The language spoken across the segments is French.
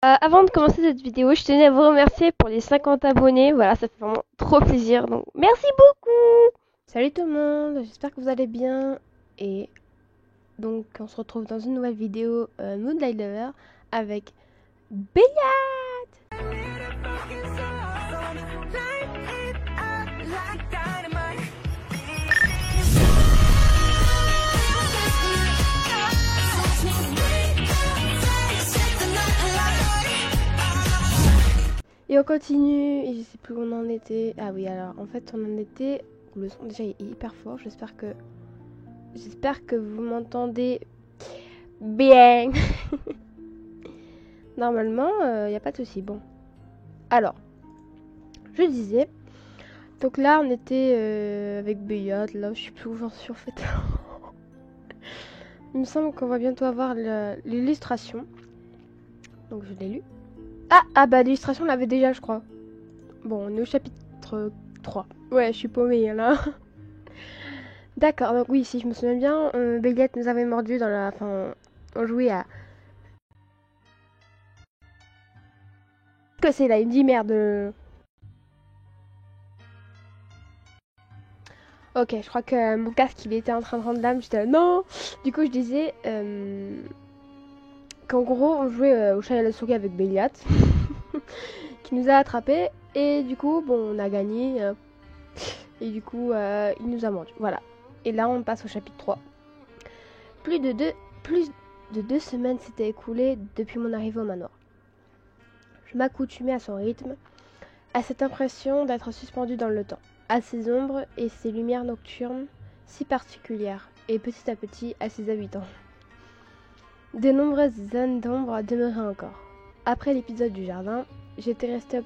Avant de commencer cette vidéo, je tenais à vous remercier pour les 50 abonnés. Voilà, ça fait vraiment trop plaisir. Donc, merci beaucoup. Salut tout le monde, j'espère que vous allez bien. Et donc, on se retrouve dans une nouvelle vidéo Moonlight Lover avec Bélia. Et on continue, et je sais plus où on en était. Ah oui, alors en fait, on en était. Le son déjà est hyper fort. J'espère que vous m'entendez bien. Normalement, il n'y a pas de souci. Bon. Alors, je disais. Donc là, on était avec Béat. Là, je sais plus où j'en suis en fait. Il me semble qu'on va bientôt avoir l'illustration. Donc je l'ai lu. Ah bah l'illustration on l'avait déjà, je crois. Bon, on est au chapitre 3. Ouais, je suis paumée là. D'accord, donc oui, si je me souviens bien, Béliette nous avait mordu dans la... Enfin, on jouait à... Que c'est là, il me dit merde. Ok, je crois que mon casque il était en train de rendre l'âme, j'étais là, non. Du coup je disais qu'en gros on jouait au chat et à la souris avec Béliate. Qui nous a attrapés, et du coup, bon, on a gagné. Et du coup, il nous a mordu. Voilà. Et là, on passe au chapitre 3. Plus de deux semaines s'étaient écoulées depuis mon arrivée au manoir. Je m'accoutumais à son rythme, à cette impression d'être suspendu dans le temps, à ses ombres et ses lumières nocturnes si particulières, et petit à petit à ses habitants. De nombreuses zones d'ombre demeuraient encore. Après l'épisode du jardin, j'étais restée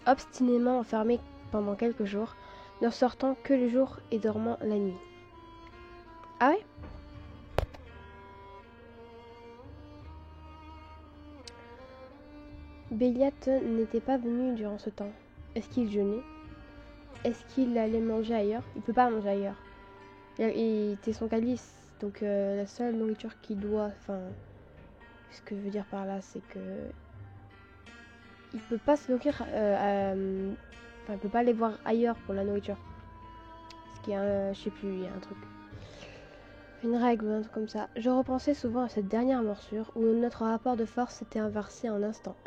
obstinément enfermée pendant quelques jours, ne sortant que le jour et dormant la nuit. Ah ouais? Béliat n'était pas venu durant ce temps. Est-ce qu'il jeûnait? Est-ce qu'il allait manger ailleurs? Il peut pas manger ailleurs. Il était son calice, donc la seule nourriture qu'il doit... Enfin, ce que je veux dire par là, c'est que... Il peut pas se nourrir... Enfin, il peut pas aller voir ailleurs pour la nourriture. Parce qu'il y a un... Je sais plus, il y a un truc. Une règle ou un truc comme ça. Je repensais souvent à cette dernière morsure où notre rapport de force s'était inversé un instant.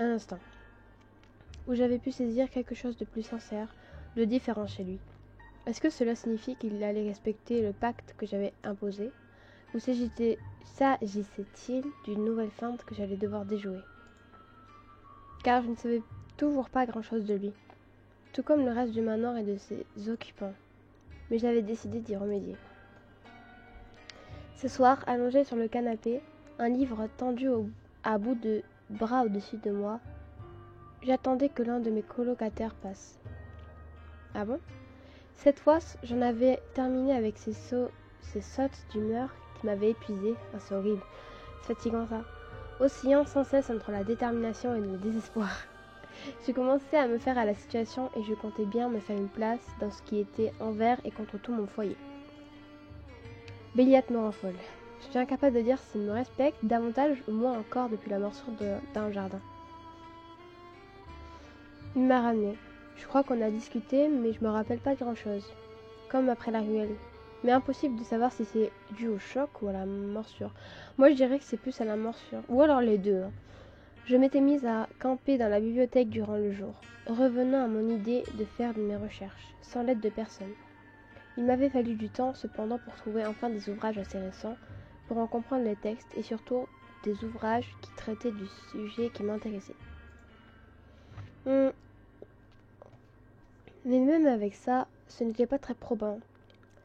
Où j'avais pu saisir quelque chose de plus sincère, de différent chez lui. Est-ce que cela signifie qu'il allait respecter le pacte que j'avais imposé? Ou s'agissait-il d'une nouvelle feinte que j'allais devoir déjouer? Car je ne savais toujours pas grand-chose de lui, tout comme le reste du manoir et de ses occupants. Mais j'avais décidé d'y remédier. Ce soir, allongé sur le canapé, un livre tendu à bout de bras au-dessus de moi, j'attendais que l'un de mes colocataires passe. Ah bon? Cette fois, j'en avais terminé avec ces sautes d'humeur qui m'avaient épuisée. Oh, c'est horrible, c'est fatigant ça. Oscillant sans cesse entre la détermination et le désespoir. Je commençais à me faire à la situation et je comptais bien me faire une place dans ce qui était envers et contre tout mon foyer. Béliat me rend folle. Je suis incapable de dire s'il me respecte davantage ou moins encore depuis la morsure d'un jardin. Il m'a ramené. Je crois qu'on a discuté, mais je me rappelle pas grand-chose. Comme après la ruelle. Mais impossible de savoir si c'est dû au choc ou à la morsure. Moi, je dirais que c'est plus à la morsure. Ou alors les deux. Je m'étais mise à camper dans la bibliothèque durant le jour, revenant à mon idée de faire mes recherches, sans l'aide de personne. Il m'avait fallu du temps, cependant, pour trouver enfin des ouvrages assez récents, pour en comprendre les textes et surtout des ouvrages qui traitaient du sujet qui m'intéressait. Mais même avec ça, ce n'était pas très probant.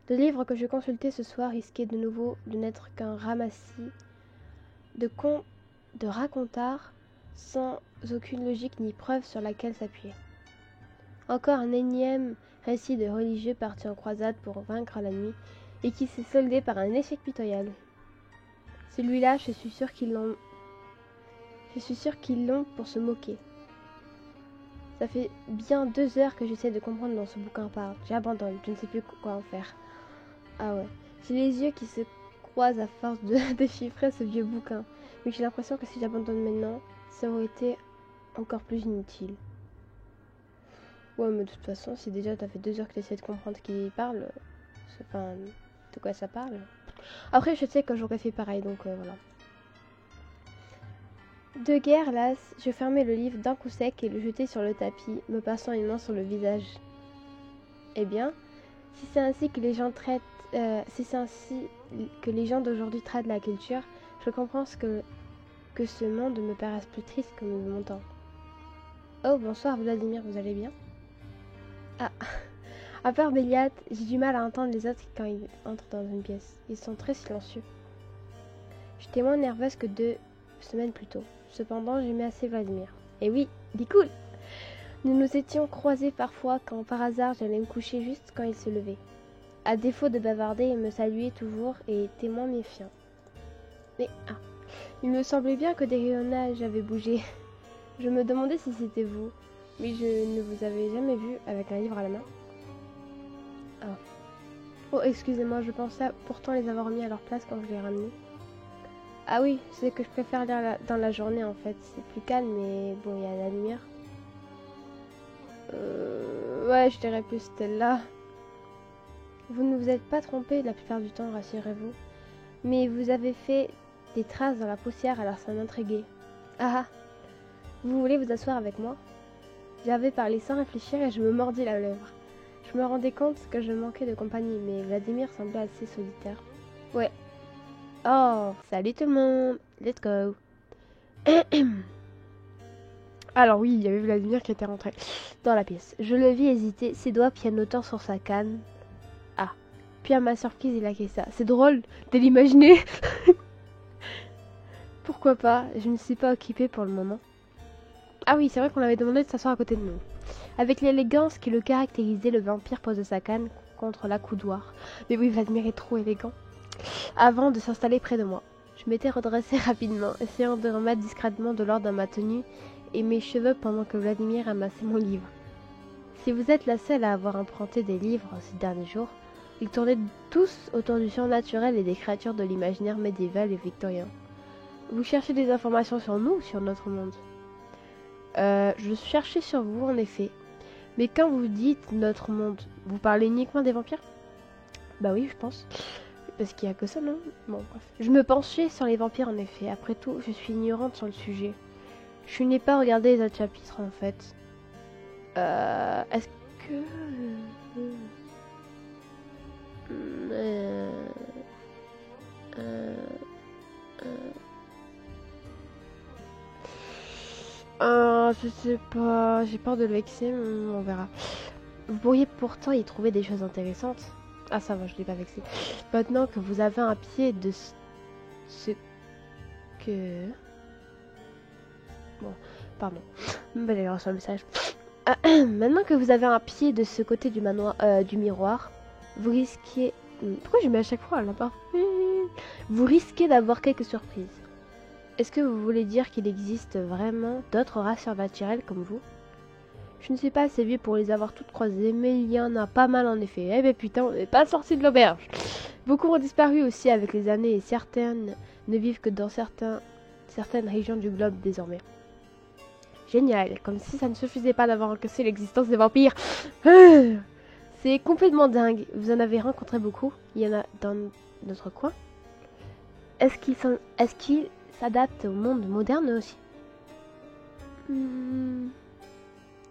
Le livre que je consultais ce soir risquait de nouveau de n'être qu'un ramassis de racontards sans aucune logique ni preuve sur laquelle s'appuyer. Encore un énième récit de religieux partis en croisade pour vaincre la nuit et qui s'est soldé par un échec pitoyable. Celui-là, je suis sûre qu'ils l'ont pour se moquer. Ça fait bien 2 heures que j'essaie de comprendre dont ce bouquin parle. J'abandonne, je ne sais plus quoi en faire. Ah ouais, j'ai les yeux qui se croisent à force de déchiffrer ce vieux bouquin. Mais j'ai l'impression que si j'abandonne maintenant, ça aurait été encore plus inutile. Ouais, mais de toute façon, si déjà t'as fait 2 heures que t'essaies de comprendre qui parle, enfin, de quoi ça parle. Après, je sais que j'aurais fait pareil, donc voilà. De guerre, las, je fermai le livre d'un coup sec et le jetai sur le tapis, me passant une main sur le visage. Eh bien, si c'est ainsi que les gens traitent, si c'est ainsi que les gens d'aujourd'hui traitent la culture, je comprends que ce monde me paraisse plus triste que mon temps. Oh, bonsoir Vladimir, vous allez bien? Ah, à part Béliat, j'ai du mal à entendre les autres quand ils entrent dans une pièce. Ils sont très silencieux. J'étais moins nerveuse que 2 semaines plus tôt. Cependant, j'aimais assez Vladimir. Et oui, il est cool. Nous nous étions croisés parfois quand par hasard j'allais me coucher juste quand il se levait. À défaut de bavarder, il me saluait toujours et était moins méfiant. Mais il me semblait bien que des rayonnages avaient bougé. Je me demandais si c'était vous, mais je ne vous avais jamais vu avec un livre à la main. Ah. Oh, excusez-moi, je pensais pourtant les avoir mis à leur place quand je les ramenais. Ah oui, c'est que je préfère lire dans la journée en fait. C'est plus calme, mais bon, il y a la lumière. Ouais, je dirais plus celle-là. Vous ne vous êtes pas trompé la plupart du temps, rassurez-vous. Mais vous avez fait des traces dans la poussière, alors ça m'intriguait. Ah, vous voulez vous asseoir avec moi? J'avais parlé sans réfléchir et je me mordis la lèvre. Je me rendais compte que je manquais de compagnie, mais Vladimir semblait assez solitaire. Ouais. Oh, salut tout le monde. Let's go. Alors oui, il y avait Vladimir qui était rentré dans la pièce. Je le vis hésiter, ses doigts pianotant sur sa canne. Ah. Puis à ma surprise, il a fait ça. C'est drôle de l'imaginer. Pourquoi pas? Je ne suis pas occupée pour le moment. Ah oui, c'est vrai qu'on avait demandé de s'asseoir à côté de nous. Avec l'élégance qui le caractérisait, le vampire pose sa canne contre l'accoudoir. Mais oui, Vladimir est trop élégant. Avant de s'installer près de moi. Je m'étais redressée rapidement, essayant de remettre discrètement de l'ordre dans ma tenue et mes cheveux pendant que Vladimir amassait mon livre. Si vous êtes la seule à avoir emprunté des livres ces derniers jours, ils tournaient tous autour du surnaturel et des créatures de l'imaginaire médiéval et victorien. Vous cherchez des informations sur nous ou sur notre monde? Je cherchais sur vous en effet. Mais quand vous dites notre monde, vous parlez uniquement des vampires? Bah oui, je pense. Parce qu'il y a que ça, non? Bon, bref. Je me penchais sur les vampires en effet. Après tout, je suis ignorante sur le sujet. Je n'ai pas regardé les autres chapitres en fait. Est-ce que... je sais pas, j'ai peur de le vexer, mais on verra. Vous pourriez pourtant y trouver des choses intéressantes. Ah ça va, je l'ai pas vexé. Maintenant que vous avez un pied de ce que... Bon, pardon. J'ai reçu un message. Maintenant que vous avez un pied de ce côté du manoir, du miroir, vous risquez... Pourquoi je mets à chaque fois là-bas? Vous risquez d'avoir quelques surprises. Est-ce que vous voulez dire qu'il existe vraiment d'autres races surnaturelles comme vous? Je ne suis pas assez vieux pour les avoir toutes croisées, mais il y en a pas mal en effet. Eh ben putain, on n'est pas sorti de l'auberge. Beaucoup ont disparu aussi avec les années et certaines ne vivent que dans certaines régions du globe désormais. Génial, comme si ça ne suffisait pas d'avoir encaissé l'existence des vampires. C'est complètement dingue. Vous en avez rencontré beaucoup? Il y en a dans notre coin? Est-ce qu'ils s'adaptent au monde moderne aussi?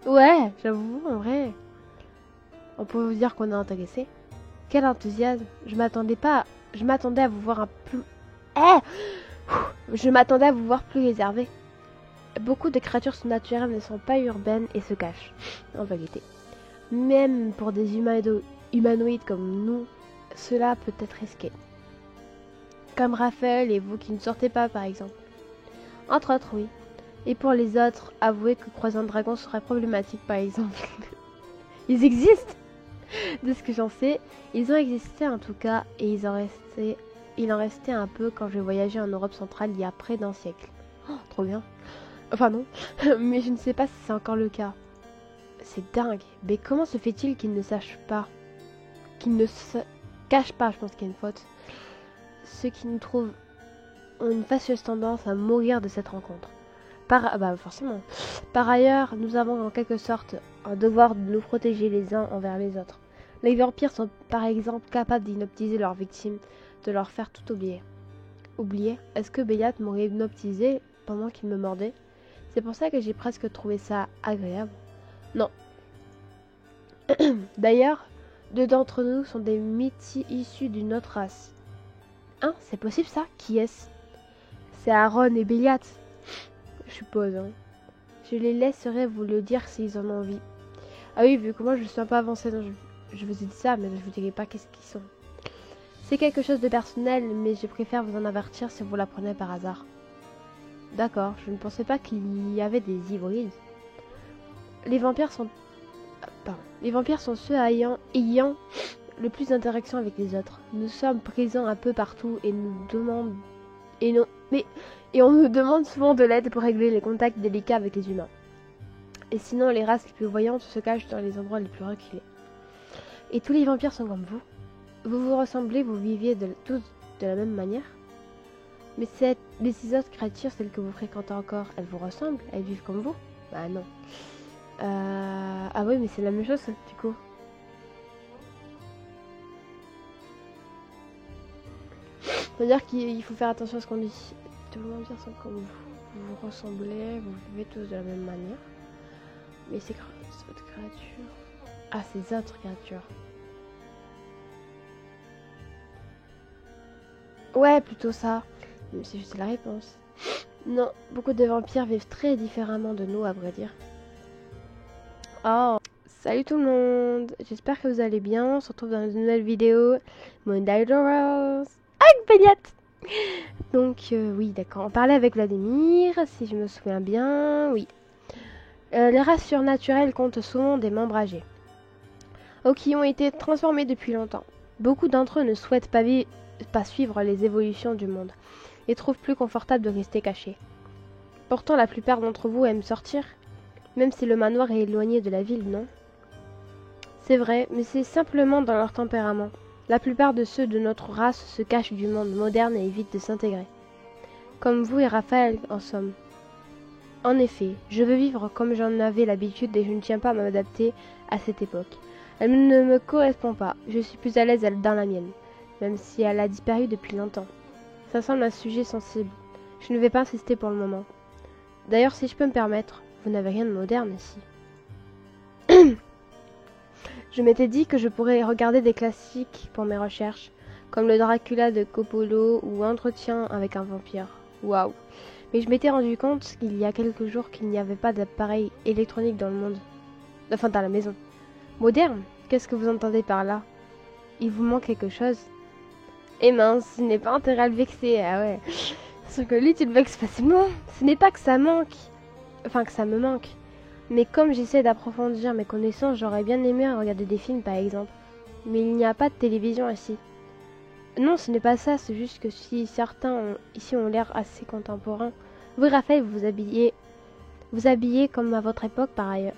Ouais, j'avoue, en vrai. On pourrait vous dire qu'on est intéressé. Quel enthousiasme. Je m'attendais à vous voir un plus... Je m'attendais à vous voir plus réservé. Beaucoup de créatures surnaturelles ne sont pas urbaines et se cachent, en vérité. Même pour des humanoïdes comme nous, cela peut être risqué. Comme Raphaël et vous qui ne sortez pas, par exemple. Entre autres, oui. Et pour les autres, avouez que croiser un dragon serait problématique, par exemple. Ils existent! De ce que j'en sais, ils ont existé en tout cas, et il en restait un peu quand j'ai voyagé en Europe centrale il y a près d'un siècle. Oh, trop bien! Enfin non, mais je ne sais pas si c'est encore le cas. C'est dingue, mais comment se fait-il qu'ils ne sachent pas? Qu'ils ne se cachent pas, je pense qu'il y a une faute. Ceux qui nous trouvent ont une fâcheuse tendance à mourir de cette rencontre. Bah forcément. Par ailleurs, nous avons en quelque sorte un devoir de nous protéger les uns envers les autres. Les vampires sont par exemple capables d'hypnotiser leurs victimes, de leur faire tout oublier. Oublier? Est-ce que Béliat m'aurait hypnotisé pendant qu'il me mordait? C'est pour ça que j'ai presque trouvé ça agréable. Non. D'ailleurs, deux d'entre nous sont des mythes issus d'une autre race. Hein? C'est possible ça? Qui est-ce? C'est Aaron et Béliat. Je suppose, hein. Je les laisserai vous le dire s'ils en ont envie. Ah oui, vu que moi je suis un peu avancée, je vous ai dit ça, mais je vous dirai pas qu'est-ce qu'ils sont. C'est quelque chose de personnel, mais je préfère vous en avertir si vous l'apprenez par hasard. D'accord, je ne pensais pas qu'il y avait des hybrides. Les vampires sont... Les vampires sont ceux ayant le plus d'interaction avec les autres. Nous sommes présents un peu partout et nous demandons... Et on nous demande souvent de l'aide pour régler les contacts délicats avec les humains. Et sinon, les races les plus voyantes se cachent dans les endroits les plus reculés. Et tous les vampires sont comme vous. Vous vous ressemblez, vous viviez tous de la même manière. Mais ces autres créatures, celles que vous fréquentez encore, elles vous ressemblent? Elles vivent comme vous? Bah non. Ah oui, mais c'est la même chose, du coup. C'est-à-dire qu'il faut faire attention à ce qu'on dit. Tous les vampires sont comme vous. Vous vous ressemblez, vous vivez tous de la même manière. Mais ces autres créatures... Ah, ces autres créatures. Ouais, plutôt ça. Mais c'est juste la réponse. Non, beaucoup de vampires vivent très différemment de nous, à vrai dire. Oh, salut tout le monde. J'espère que vous allez bien. On se retrouve dans une nouvelle vidéo. Monday Rose avec Béliat. Donc, oui, d'accord. On parlait avec Vladimir, si je me souviens bien. Oui. Les races surnaturelles comptent souvent des membres âgés, ou qui ont été transformés depuis longtemps. Beaucoup d'entre eux ne souhaitent pas suivre les évolutions du monde et trouvent plus confortable de rester cachés. Pourtant, la plupart d'entre vous aiment sortir, même si le manoir est éloigné de la ville, non? C'est vrai, mais c'est simplement dans leur tempérament. La plupart de ceux de notre race se cachent du monde moderne et évitent de s'intégrer. Comme vous et Raphaël, en somme. En effet, je veux vivre comme j'en avais l'habitude et je ne tiens pas à m'adapter à cette époque. Elle ne me correspond pas, je suis plus à l'aise dans la mienne, même si elle a disparu depuis longtemps. Ça semble un sujet sensible. Je ne vais pas insister pour le moment. D'ailleurs, si je peux me permettre, vous n'avez rien de moderne ici. Je m'étais dit que je pourrais regarder des classiques pour mes recherches, comme le Dracula de Coppolo ou Entretien avec un vampire. Waouh! Mais je m'étais rendu compte qu'il y a quelques jours qu'il n'y avait pas d'appareil électronique dans le monde. Enfin, dans la maison. Moderne? Qu'est-ce que vous entendez par là? Il vous manque quelque chose? Eh mince, ce n'est pas intérêt à le vexer, ah ouais. Sauf que lui, tu le vexes facilement. Ce n'est pas que ça manque. Enfin, que ça me manque. Mais comme j'essaie d'approfondir mes connaissances, j'aurais bien aimé regarder des films, par exemple. Mais il n'y a pas de télévision ici. Non, ce n'est pas ça, c'est juste que si certains ici ont l'air assez contemporains. Vous, Raphaël, vous habillez comme à votre époque, par ailleurs.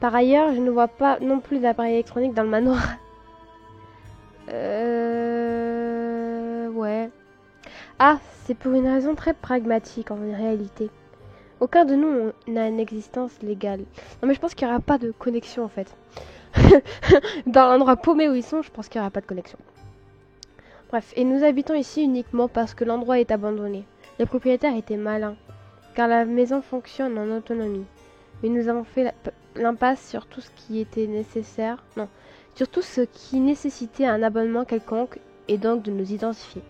Par ailleurs, je ne vois pas non plus d'appareil électronique dans le manoir. Ouais. Ah, c'est pour une raison très pragmatique en réalité. Aucun de nous n'a une existence légale. Non mais je pense qu'il n'y aura pas de connexion en fait. Dans l'endroit paumé où ils sont, je pense qu'il n'y aura pas de connexion. Bref, et nous habitons ici uniquement parce que l'endroit est abandonné. Les propriétaires étaient malins, car la maison fonctionne en autonomie. Mais nous avons fait l'impasse sur tout ce qui était nécessaire. Non, sur tout ce qui nécessitait un abonnement quelconque et donc de nous identifier.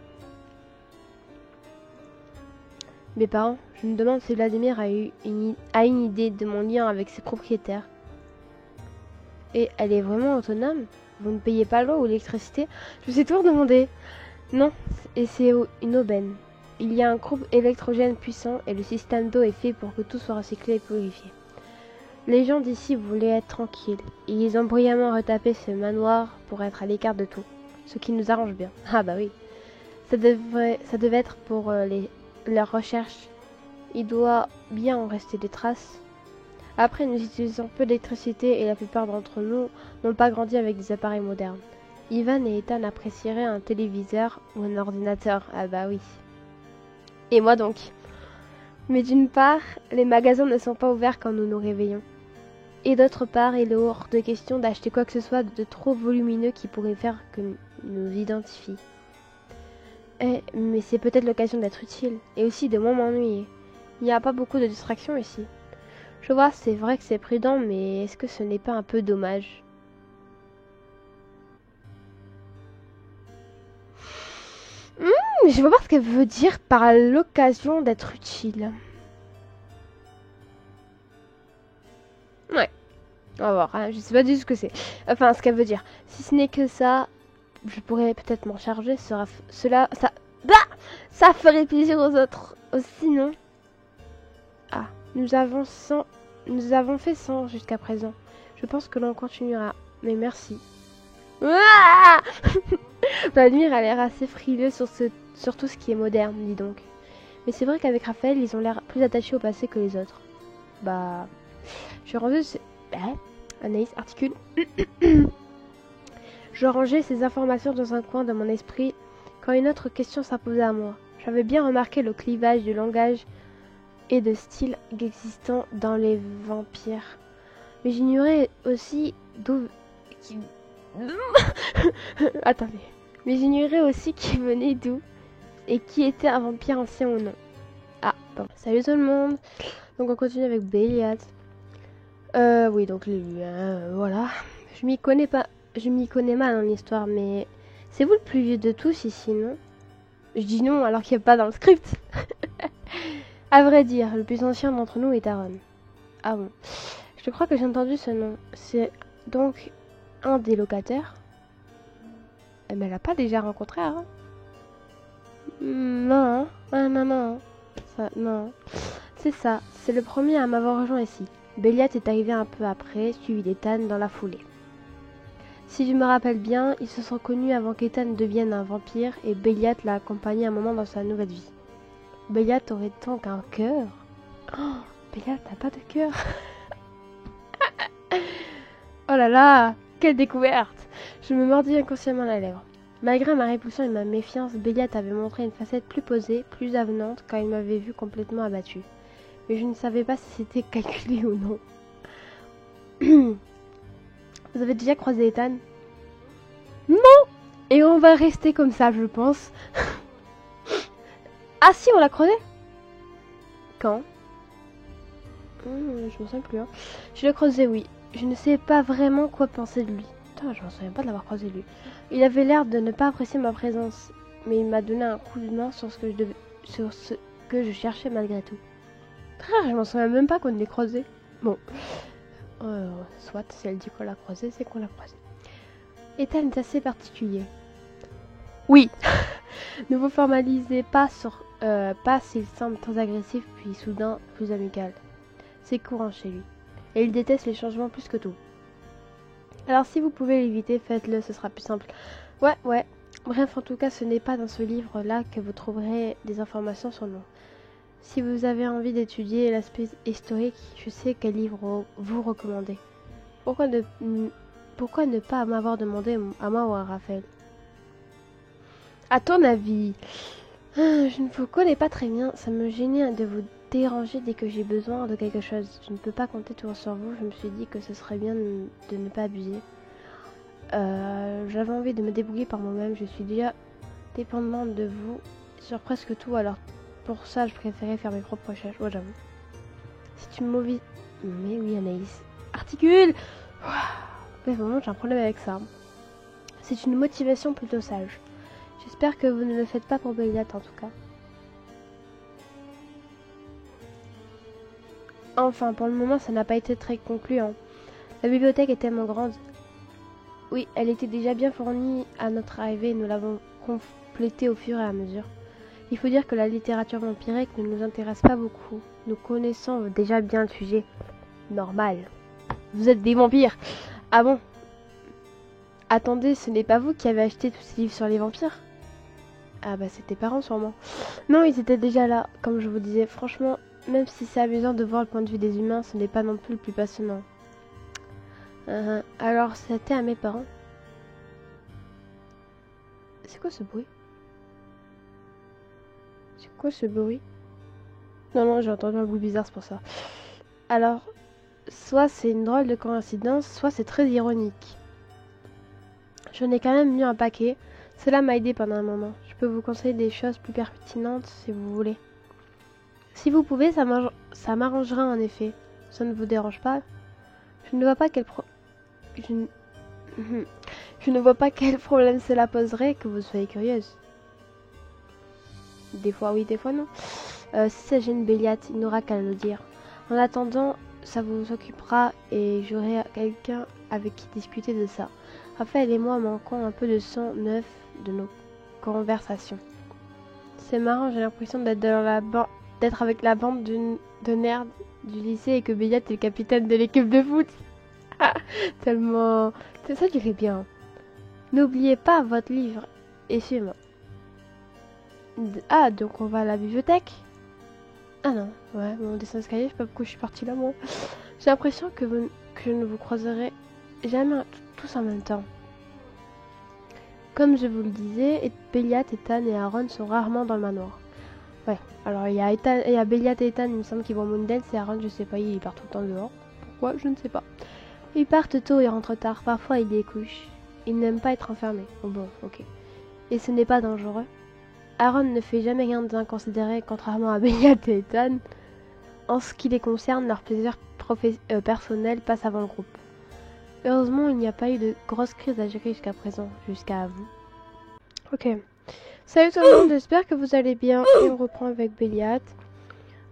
Mes parents, je me demande si Vladimir a une idée de mon lien avec ses propriétaires. Et elle est vraiment autonome? Vous ne payez pas l'eau ou l'électricité? Je me suis toujours demandé. Non, et c'est une aubaine. Il y a un groupe électrogène puissant et le système d'eau est fait pour que tout soit recyclé et purifié. Les gens d'ici voulaient être tranquilles et ils ont brillamment retapé ce manoir pour être à l'écart de tout, ce qui nous arrange bien. Ah bah oui, ça devait être pour leurs recherches. Il doit bien en rester des traces. Après, nous utilisons peu d'électricité et la plupart d'entre nous n'ont pas grandi avec des appareils modernes. Ivan et Ethan apprécieraient un téléviseur ou un ordinateur. Ah bah oui. Et moi donc? Mais d'une part, les magasins ne sont pas ouverts quand nous nous réveillons. Et d'autre part, il est hors de question d'acheter quoi que ce soit de trop volumineux qui pourrait faire que nous identifie. Mais c'est peut-être l'occasion d'être utile, et aussi de moins m'ennuyer. Il n'y a pas beaucoup de distractions ici. Je vois, c'est vrai que c'est prudent, mais est-ce que ce n'est pas un peu dommage? Je vois pas ce qu'elle veut dire par l'occasion d'être utile. Ouais, on va voir, hein, je sais pas du tout ce que c'est. Enfin, ce qu'elle veut dire. Si ce n'est que ça, je pourrais peut-être m'en charger. Ça ferait plaisir aux autres aussi, non? Ah, nous avons fait 100 jusqu'à présent. Je pense que l'on continuera. Mais merci. Ah Vladimir a l'air assez frileux sur tout ce qui est moderne, dis donc. Mais c'est vrai qu'avec Raphaël, ils ont l'air plus attachés au passé que les autres. Bah... Je rangeais... Anaïs articule. Je rangeais ces informations dans un coin de mon esprit quand une autre question s'imposait à moi. J'avais bien remarqué le clivage du langage et de style existant dans les vampires. Mais j'ignorais aussi d'où... Attendez. Mais j'ignorais aussi qui venait d'où et qui était un vampire ancien ou non. Ah, bon. Salut tout le monde. Donc on continue avec Béliat. Oui, donc lui, voilà. Je m'y connais mal en histoire, mais c'est vous le plus vieux de tous ici, non? Je dis non alors qu'il n'y a pas dans le script. À vrai dire, le plus ancien d'entre nous est Aaron. Ah bon. Je crois que j'ai entendu ce nom. C'est donc un des locataires. Mais elle n'a pas déjà rencontré Aaron? Non, non. Non. C'est ça, c'est le premier à m'avoir rejoint ici. Béliat est arrivé un peu après, suivi d'Ethan dans la foulée. Si je me rappelle bien, ils se sont connus avant qu'Ethan devienne un vampire et Béliat l'a accompagné un moment dans sa nouvelle vie. Béliat aurait donc un cœur? Oh, Béliat n'a pas de cœur. Oh là là, quelle découverte! Je me mordis inconsciemment la lèvre. Malgré ma répulsion et ma méfiance, Béliat avait montré une facette plus posée, plus avenante quand il m'avait vu complètement abattu. Mais je ne savais pas si c'était calculé ou non. Vous avez déjà croisé Ethan? Non! Et on va rester comme ça, je pense. Ah si, on l'a croisé? Quand? Je me souviens plus. Hein. Je l'ai croisé, oui. Je ne sais pas vraiment quoi penser de lui. Putain, je me souviens pas de l'avoir croisé lui. Il avait l'air de ne pas apprécier ma présence, mais il m'a donné un coup de main sur ce que je cherchais malgré tout. Frère, je m'en souviens même pas qu'on l'ait croisé. Bon. Soit, si elle dit qu'on l'a croisé, c'est qu'on l'a croisé. Ethan est assez particulier. Oui. Ne vous formalisez pas s'il semble très agressif puis soudain plus amical. C'est courant chez lui. Et il déteste les changements plus que tout. Alors si vous pouvez l'éviter, faites-le, ce sera plus simple. Ouais. Bref, en tout cas, ce n'est pas dans ce livre-là que vous trouverez des informations sur nous. Si vous avez envie d'étudier l'aspect historique, je sais quel livre vous recommander. Pourquoi ne pas m'avoir demandé à moi ou à Raphaël? À ton avis? Je ne vous connais pas très bien, ça me gênait de vous déranger dès que j'ai besoin de quelque chose. Je ne peux pas compter toujours sur vous, je me suis dit que ce serait bien de ne pas abuser. J'avais envie de me débrouiller par moi-même, je suis déjà dépendante de vous sur presque tout, alors pour ça je préférais faire mes propres recherches, ouais j'avoue. C'est une mauvaise... Mais oui Anaïs. Articule. Mais vraiment j'ai un problème avec ça. C'est une motivation plutôt sage. J'espère que vous ne le faites pas pour Béliat en tout cas. Enfin, pour le moment, ça n'a pas été très concluant. La bibliothèque est tellement grande. Oui, elle était déjà bien fournie à notre arrivée et nous l'avons complétée au fur et à mesure. Il faut dire que la littérature vampirique ne nous intéresse pas beaucoup. Nous connaissons déjà bien le sujet. Normal. Vous êtes des vampires. Ah bon? Attendez, ce n'est pas vous qui avez acheté tous ces livres sur les vampires? Ah bah c'est tes parents sûrement. Non, ils étaient déjà là, comme je vous disais. Franchement, même si c'est amusant de voir le point de vue des humains, ce n'est pas non plus le plus passionnant. Alors, c'était à mes parents. C'est quoi ce bruit? C'est quoi ce bruit? Non, non, j'ai entendu un bruit bizarre, c'est pour ça. Alors, soit c'est une drôle de coïncidence, soit c'est très ironique. J'en ai quand même mis un paquet. Cela m'a aidé pendant un moment. Je peux vous conseiller des choses plus pertinentes si vous voulez. Si vous pouvez, ça m'arrangera en effet. Ça ne vous dérange pas? Je ne vois pas quel je... n- Je ne vois pas quel problème cela poserait que vous soyez curieuse. Des fois oui, des fois non. Si ça gêne Béliat, il n'aura qu'à le dire. En attendant, ça vous occupera et j'aurai quelqu'un avec qui discuter de ça. Raphaël et moi manquons un peu de sang neuf de nos conversations. C'est marrant, j'ai l'impression d'être avec la bande de nerds du lycée et que Béliat est le capitaine de l'équipe de foot. Tellement... Ça dirait bien. N'oubliez pas votre livre et suivez-moi. Ah, donc on va à la bibliothèque? Ah non, ouais, mon dessin d'escalier, je sais pas pourquoi je suis partie là, moi. J'ai l'impression que je ne vous croiserai jamais tous en même temps. Comme je vous le disais, Béliat, Ethan et Aaron sont rarement dans le manoir. Ouais, alors il y a Béliat et Ethan, il me semble qu'ils vont au Moondale, c'est Aaron, je sais pas, il part tout le temps dehors. Pourquoi? Je ne sais pas. Ils partent tôt et rentrent tard, parfois ils découchent. Ils n'aiment pas être enfermés. Oh bon, ok. Et ce n'est pas dangereux. Aaron ne fait jamais rien d'inconsidéré, contrairement à Béliat et Ethan. En ce qui les concerne, leur plaisir personnel passe avant le groupe. Heureusement, il n'y a pas eu de grosse crise à gérer jusqu'à présent, jusqu'à vous. Ok. Salut tout le monde, j'espère que vous allez bien. Et on reprend avec Béliat.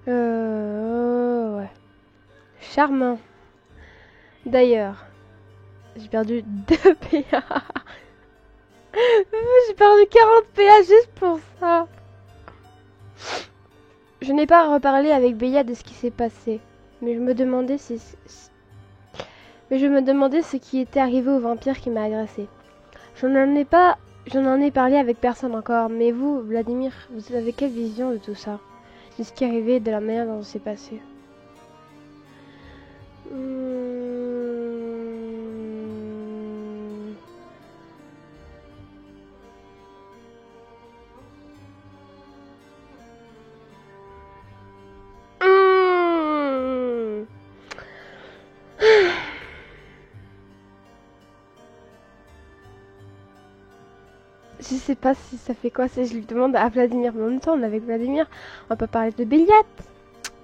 Ouais. Charmant. D'ailleurs, j'ai perdu 2 PA. J'ai perdu 40 PA juste pour ça. Je n'ai pas reparlé avec Béliat de ce qui s'est passé. Mais je me demandais ce qui était arrivé au vampire qui m'a agressé. J'en en ai parlé avec personne encore, mais vous, Vladimir, vous avez quelle vision de tout ça? De ce qui est arrivé et de la manière dont c'est passé? Je sais pas si ça fait quoi si je lui demande à Vladimir, mais en même temps, on est avec Vladimir, on peut parler de Béliat.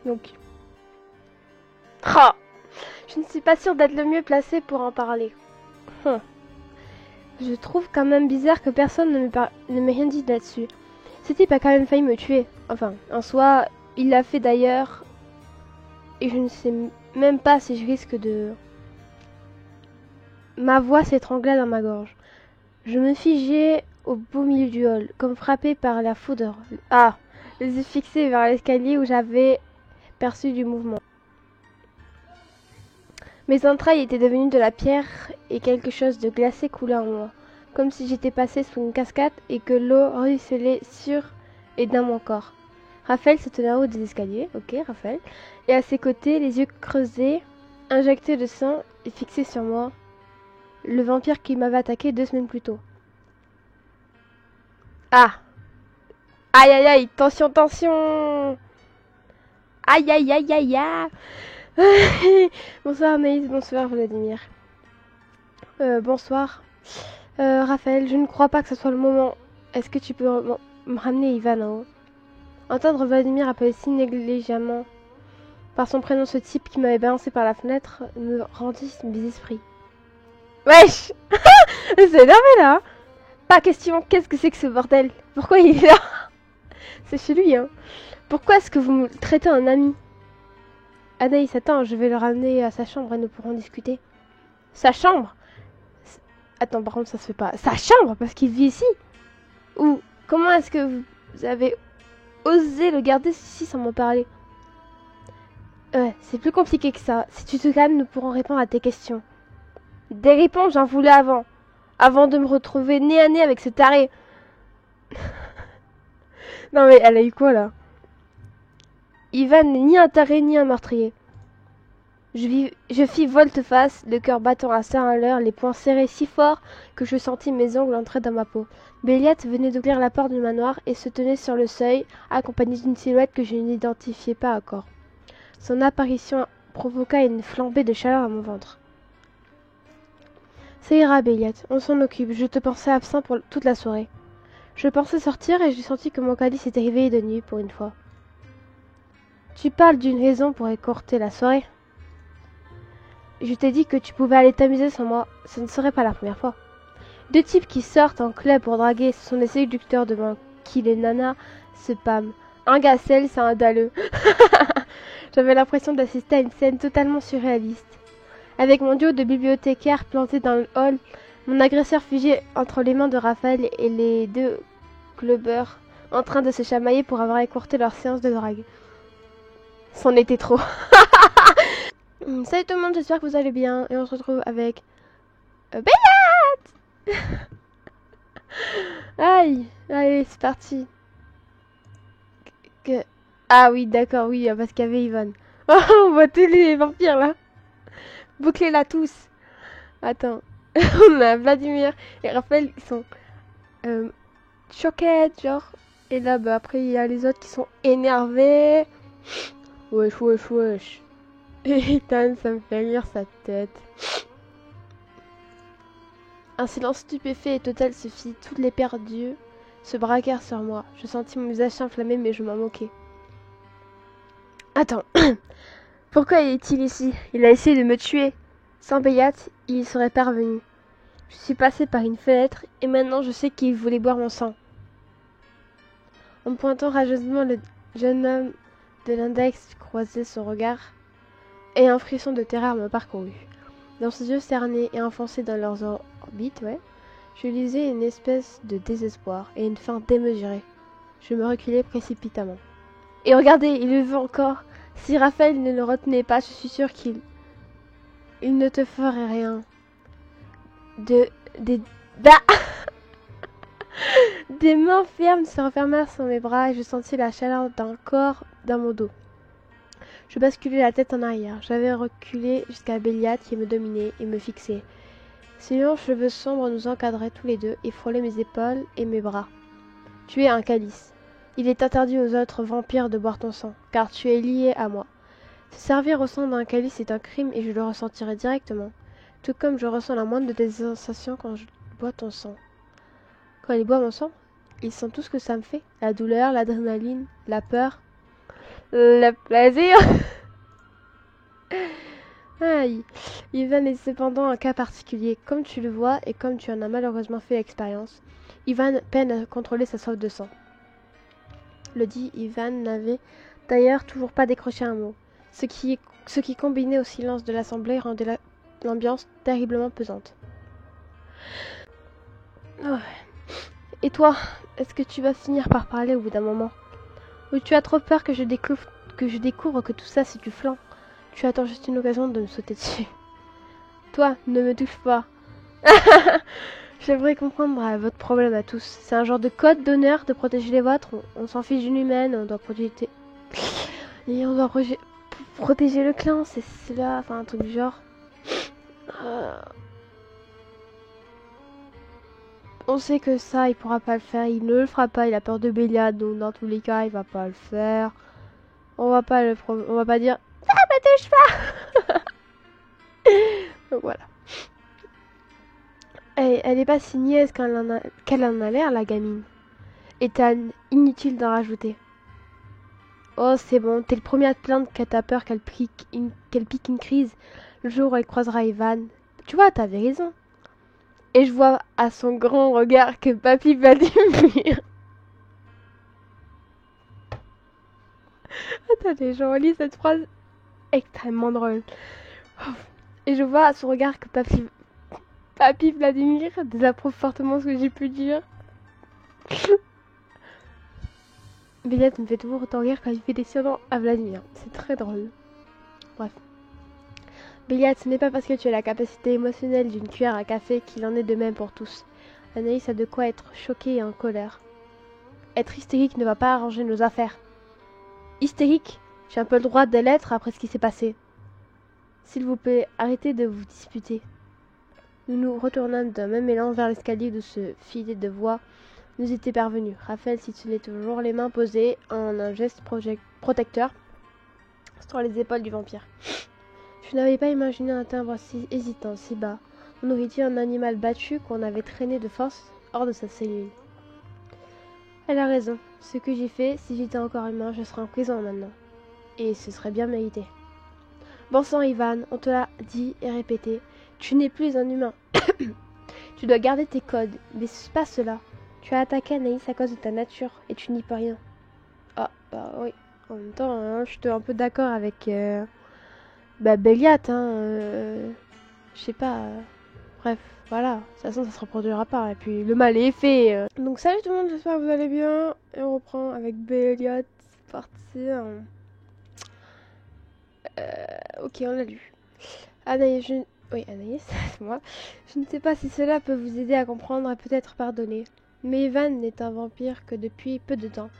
Donc... Oh, je ne suis pas sûre d'être le mieux placé pour en parler. Je trouve quand même bizarre que personne ne m'ait rien dit là-dessus. Ce type a quand même failli me tuer. Enfin, en soi, il l'a fait d'ailleurs. Et je ne sais même pas si je risque de... Ma voix s'étrangla dans ma gorge. Je me figeai au beau milieu du hall, comme frappé par la foudre. Ah, les yeux fixés vers l'escalier où j'avais perçu du mouvement. Mes entrailles étaient devenues de la pierre et quelque chose de glacé coulait en moi, comme si j'étais passé sous une cascade et que l'eau ruisselait sur et dans mon corps. Raphaël se tenait en haut des escaliers, ok, Raphaël, et à ses côtés, les yeux creusés, injectés de sang et fixés sur moi, le vampire qui m'avait attaqué 2 semaines plus tôt. Ah! Aïe aïe aïe! Tension, tension! Aïe aïe aïe aïe aïe! Bonsoir Anaïs, bonsoir Vladimir. Bonsoir. Raphaël, je ne crois pas que ce soit le moment. Est-ce que tu peux me ramener Ivan en haut? Entendre Vladimir appeler si négligemment par son prénom ce type qui m'avait balancé par la fenêtre me rendit mes esprits. Wesh! C'est énervé là! Pas question, qu'est-ce que c'est que ce bordel? Pourquoi il est là? C'est chez lui, hein. Pourquoi est-ce que vous me traitez en ami? Anaïs, attends, je vais le ramener à sa chambre et nous pourrons discuter. Sa chambre? Attends, par contre, ça se fait pas. Sa chambre? Parce qu'il vit ici? Ou comment est-ce que vous avez osé le garder ici sans m'en parler? Ouais, c'est plus compliqué que ça. Si tu te calmes, nous pourrons répondre à tes questions. Des réponses, j'en voulais avant. Avant de me retrouver nez à nez avec ce taré. Non mais elle a eu quoi là? Ivan n'est ni un taré ni un meurtrier. Je fis volte-face, le cœur battant à 100 à l'heure, les poings serrés si fort que je sentis mes ongles entrer dans ma peau. Béliette venait d'ouvrir la porte du manoir et se tenait sur le seuil, accompagnée d'une silhouette que je n'identifiais pas encore. Son apparition provoqua une flambée de chaleur à mon ventre. Ça ira, Béliette, on s'en occupe, je te pensais absent pour toute la soirée. Je pensais sortir et j'ai senti que mon calice s'était réveillé de nuit pour une fois. Tu parles d'une raison pour écourter la soirée. Je t'ai dit que tu pouvais aller t'amuser sans moi, ce ne serait pas la première fois. Deux types qui sortent en club pour draguer, ce sont des séducteurs devant qui les nanas se pâment. Un gacelle, c'est un dalleux. J'avais l'impression d'assister à une scène totalement surréaliste. Avec mon duo de bibliothécaires planté dans le hall, mon agresseur figé entre les mains de Raphaël et les deux clubbers en train de se chamailler pour avoir écourté leur séance de drague. C'en était trop. Salut tout le monde, j'espère que vous allez bien et on se retrouve avec Béliette. Aïe, allez, c'est parti. Ah oui, d'accord, oui, parce qu'il y avait Ivan. Oh, on voit tous les vampires là. Bouclez-la tous. Attends, on a Vladimir et Raphaël, ils sont choqués, genre. Et là, bah après, il y a les autres qui sont énervés. Wesh, wesh, wesh. Et Ethan, ça me fait rire sa tête. Un silence stupéfait et total se fit. Toutes les perdus se braquèrent sur moi. Je sentis mon visage s'enflammer, mais je m'en moquais. Attends. Pourquoi est-il ici? Il a essayé de me tuer. Sans Béliette, il y serait parvenu. Je suis passée par une fenêtre et maintenant je sais qu'il voulait boire mon sang. En me pointant rageusement, le jeune homme de l'index croisait son regard et un frisson de terreur me parcourut. Dans ses yeux cernés et enfoncés dans leurs orbites, je lisais une espèce de désespoir et une faim démesurée. Je me reculai précipitamment. Et regardez, il le veut encore. Si Raphaël ne le retenait pas, je suis sûre qu'il ne te ferait rien. Des mains fermes se refermèrent sur mes bras et je sentis la chaleur d'un corps dans mon dos. Je basculai la tête en arrière. J'avais reculé jusqu'à Béliette qui me dominait et me fixait. Ses longs cheveux sombres nous encadraient tous les deux et frôlaient mes épaules et mes bras. Tu es un calice. Il est interdit aux autres vampires de boire ton sang, car tu es lié à moi. Se servir au sang d'un calice est un crime et je le ressentirai directement, tout comme je ressens la moindre des sensations quand je bois ton sang. Quand il boit mon sang, il sent tout ce que ça me fait, la douleur, l'adrénaline, la peur, le plaisir. Aïe. Ivan est cependant un cas particulier, comme tu le vois et comme tu en as malheureusement fait l'expérience. Ivan peine à contrôler sa soif de sang. Le dit Ivan n'avait d'ailleurs toujours pas décroché un mot, ce qui combiné au silence de l'assemblée rendait l'ambiance terriblement pesante. Oh. Et toi, est-ce que tu vas finir par parler au bout d'un moment? Ou tu as trop peur que je découvre que tout ça c'est du flanc? Tu attends juste une occasion de me sauter dessus. Toi, ne me touche pas. J'aimerais comprendre votre problème à tous. C'est un genre de code d'honneur de protéger les vôtres. On s'en fiche d'une humaine, on doit protéger... Et on doit protéger le clan, c'est cela, enfin un truc du genre. On sait que ça, il pourra pas le faire, il ne le fera pas, il a peur de Béliade, donc dans tous les cas, il va pas le faire. On va pas dire « Ah, me touche pas !» Donc voilà. Elle est pas si niaise qu'elle en a l'air, la gamine. Et inutile d'en rajouter. Oh, c'est bon, t'es le premier à te plaindre que t'as peur qu'elle pique une crise le jour où elle croisera Ivan. Tu vois, t'avais raison. Et je vois à son grand regard que Papy Vladimir... Attendez, je relis cette phrase extrêmement drôle. Et je vois à son regard que Papy Vladimir désapprouve fortement ce que j'ai pu dire. Béliette me fait toujours autant rire quand il fait des surnoms à Vladimir. C'est très drôle. Bref. Béliette, ce n'est pas parce que tu as la capacité émotionnelle d'une cuillère à café qu'il en est de même pour tous. Anaïs a de quoi être choquée et en colère. Être hystérique ne va pas arranger nos affaires. Hystérique? J'ai un peu le droit de l'être après ce qui s'est passé. S'il vous plaît, arrêtez de vous disputer. Nous nous retournâmes d'un même élan vers l'escalier d'où se filaient de voix nous était parvenue. Raphaël s'y tenait toujours les mains posées en un geste protecteur sur les épaules du vampire. Je n'avais pas imaginé un timbre si hésitant, si bas. On aurait dit un animal battu qu'on avait traîné de force hors de sa cellule. Elle a raison. Ce que j'ai fait, si j'étais encore humain, je serais en prison maintenant. Et ce serait bien mérité. Bon sang, Ivan, on te l'a dit et répété. Tu n'es plus un humain. Tu dois garder tes codes, mais pas cela. Tu as attaqué Anaïs à cause de ta nature, et tu n'y peux rien. Ah, bah oui. En même temps, hein, je suis un peu d'accord avec Béliat, hein. Je sais pas. Bref, voilà. De toute façon, ça se reproduira pas. Et puis, le mal est fait. Donc, salut tout le monde, j'espère que vous allez bien. Et on reprend avec Béliat. C'est parti. Ok, on l'a lu. Anaïs, oui, Anaïs, c'est moi. Je ne sais pas si cela peut vous aider à comprendre et peut-être pardonner. Mais Ivan n'est un vampire que depuis peu de temps.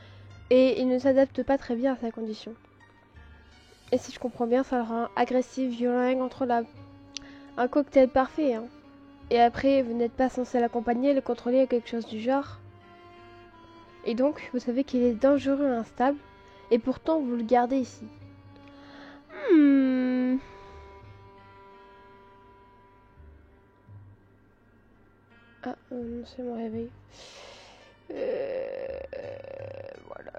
Et il ne s'adapte pas très bien à sa condition. Et si je comprends bien, ça le rend agressif, violent et contrôlable. Un cocktail parfait, hein. Et après, vous n'êtes pas censé l'accompagner, le contrôler ou quelque chose du genre. Et donc, vous savez qu'il est dangereux et instable. Et pourtant, vous le gardez ici. Ah, non, c'est mon réveil. Voilà.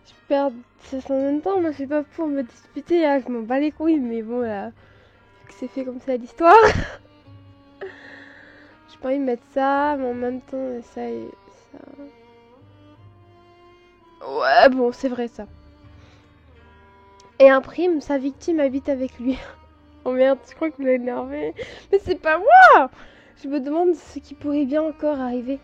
Je perds ça en même temps, moi je suis pas pour me disputer, hein, je m'en bats les couilles, mais bon là, vu que c'est fait comme ça l'histoire, j'ai pas envie de mettre ça, mais en même temps, ça et ça. Ouais, bon, c'est vrai ça. Et un prime, sa victime habite avec lui. Oh merde, je crois que vous l'avez énervé. Mais c'est pas moi! Je me demande ce qui pourrait bien encore arriver.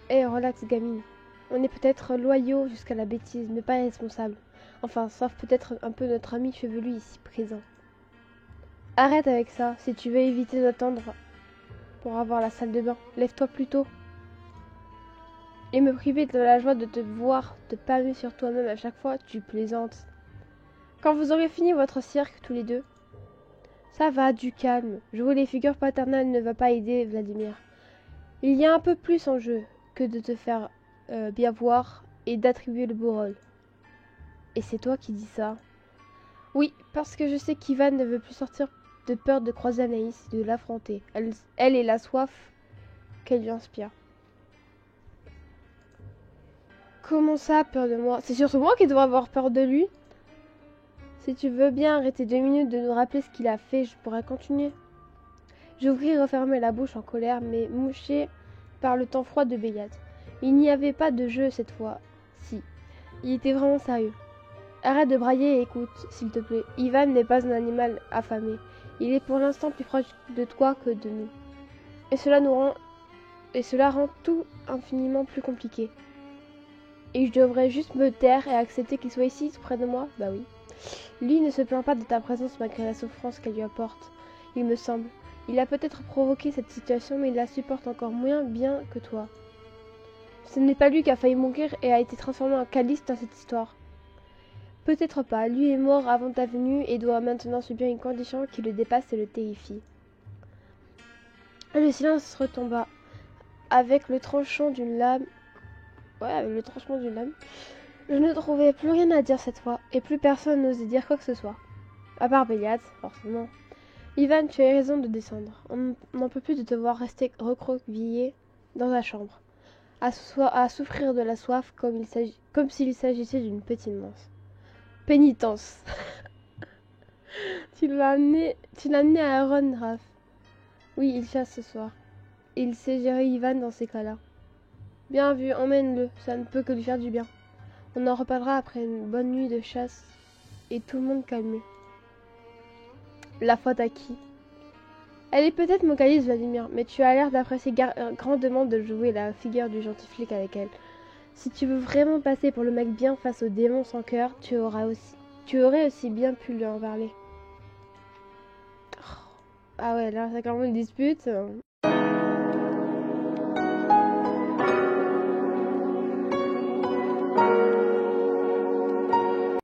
Eh, relax, gamine. On est peut-être loyaux jusqu'à la bêtise, mais pas responsables. Enfin, sauf peut-être un peu notre ami chevelu ici présent. Arrête avec ça, si tu veux éviter d'attendre pour avoir la salle de bain. Lève-toi plus tôt. Et me priver de la joie de te voir te palmer sur toi-même à chaque fois, tu plaisantes. Quand vous aurez fini votre cirque, tous les deux. Ça va, du calme. Jouer les figures paternelles ne va pas aider Vladimir. Il y a un peu plus en jeu que de te faire bien voir et d'attribuer le beau rôle. Et c'est toi qui dis ça? Oui, parce que je sais qu'Ivan ne veut plus sortir de peur de croiser Anaïs et de l'affronter. Elle est la soif qu'elle lui inspire. Comment ça, peur de moi? C'est surtout moi qui dois avoir peur de lui. Si tu veux bien arrêter 2 minutes de nous rappeler ce qu'il a fait, je pourrais continuer. J'ouvris et refermai la bouche en colère, mais mouché par le temps froid de Béliat. Il n'y avait pas de jeu cette fois. Si. Il était vraiment sérieux. Arrête de brailler et écoute, s'il te plaît. Ivan n'est pas un animal affamé. Il est pour l'instant plus proche de toi que de nous. Et cela rend tout infiniment plus compliqué. Et je devrais juste me taire et accepter qu'il soit ici, tout près de moi? Bah oui. Lui ne se plaint pas de ta présence malgré la souffrance qu'elle lui apporte, il me semble. Il a peut-être provoqué cette situation, mais il la supporte encore moins bien que toi. Ce n'est pas lui qui a failli mourir et a été transformé en calice dans cette histoire. Peut-être pas. Lui est mort avant ta venue et doit maintenant subir une condition qui le dépasse et le terrifie. Le silence retomba. Avec le tranchant d'une lame... Ouais, avec le tranchement d'une lame. Je ne trouvais plus rien à dire cette fois, et plus personne n'osait dire quoi que ce soit. À part Béliat, forcément. Ivan, tu as raison de descendre. On n'en peut plus de te voir rester recroquevillé dans la chambre, à souffrir de la soif comme s'il s'agissait d'une petite pénitence. Tu l'as amené à Aaron, Raph. Oui, il chasse ce soir. Il sait gérer Ivan dans ces cas-là. Bien vu, emmène-le, ça ne peut que lui faire du bien. On en reparlera après une bonne nuit de chasse et tout le monde calmé. La faute à qui? Elle est peut-être mon calice, Vladimir, mais tu as l'air d'apprécier grandement de jouer la figure du gentil flic avec elle. Si tu veux vraiment passer pour le mec bien face au démon sans cœur, tu aurais aussi bien pu lui en parler. Oh. Ah ouais, là, c'est quand même une dispute.